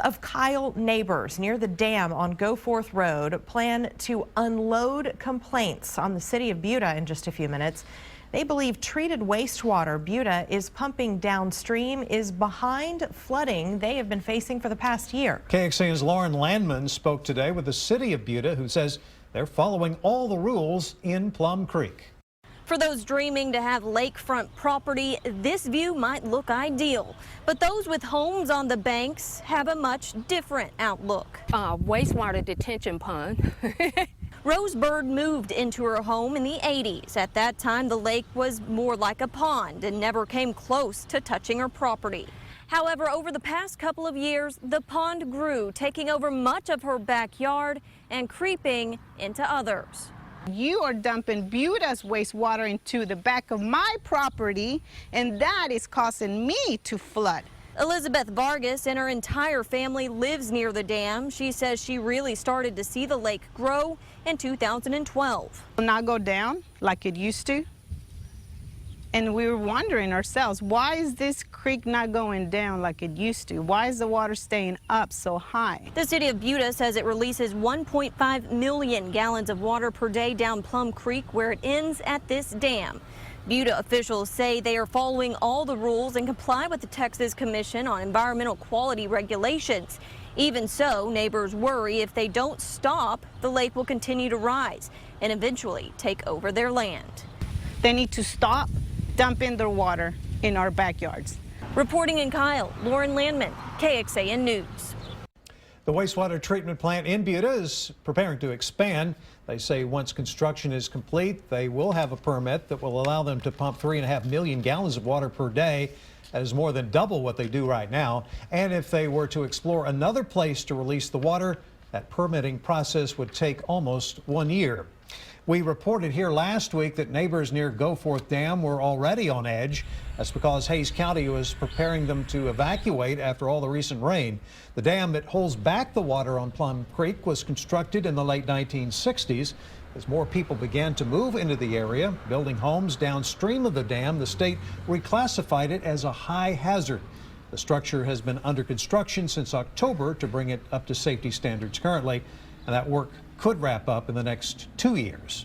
of Kyle neighbors near the dam on Goforth Road plan to unload complaints on the city of Buda in just a few minutes. They believe treated wastewater Buda is pumping downstream is behind flooding they have been facing for the past year. KXAN's Lauren Landman spoke today with the city of Buda, who says they're following all the rules in Plum Creek. For those dreaming to have lakefront property, this view might look ideal. But those with homes on the banks have a much different outlook. Wastewater detention pond. Rosebird moved into her home in the 80s. At that time, the lake was more like a pond and never came close to touching her property. However, over the past couple of years, the pond grew, taking over much of her backyard and creeping into others. You are dumping Buda's wastewater into the back of my property, and that is causing me to flood. Elizabeth Vargas and her entire family lives near the dam. She says she really started to see the lake grow in 2012. Not go down like it used to. And we were wondering ourselves, why is this creek not going down like it used to? Why is the water staying up so high? The city of Buda says it releases 1.5 million gallons of water per day down Plum Creek, where it ends at this dam. Buda officials say they are following all the rules and comply with the Texas Commission on Environmental Quality regulations. Even so, neighbors worry if they don't stop, the lake will continue to rise and eventually take over their land. They need to stop dumping their water in our backyards. Reporting in Kyle, Lauren Landman, KXAN News. The wastewater treatment plant in Buda is preparing to expand. They say once construction is complete, they will have a permit that will allow them to pump 3.5 million gallons of water per day. That is more than double what they do right now. And if they were to explore another place to release the water, that permitting process would take almost 1 year. We reported here last week that neighbors near Goforth Dam were already on edge. That's because Hays County was preparing them to evacuate after all the recent rain. The dam that holds back the water on Plum Creek was constructed in the late 1960s. As more people began to move into the area, building homes downstream of the dam, the state reclassified it as a high hazard. The structure has been under construction since October to bring it up to safety standards currently, and that work could wrap up in the next 2 years.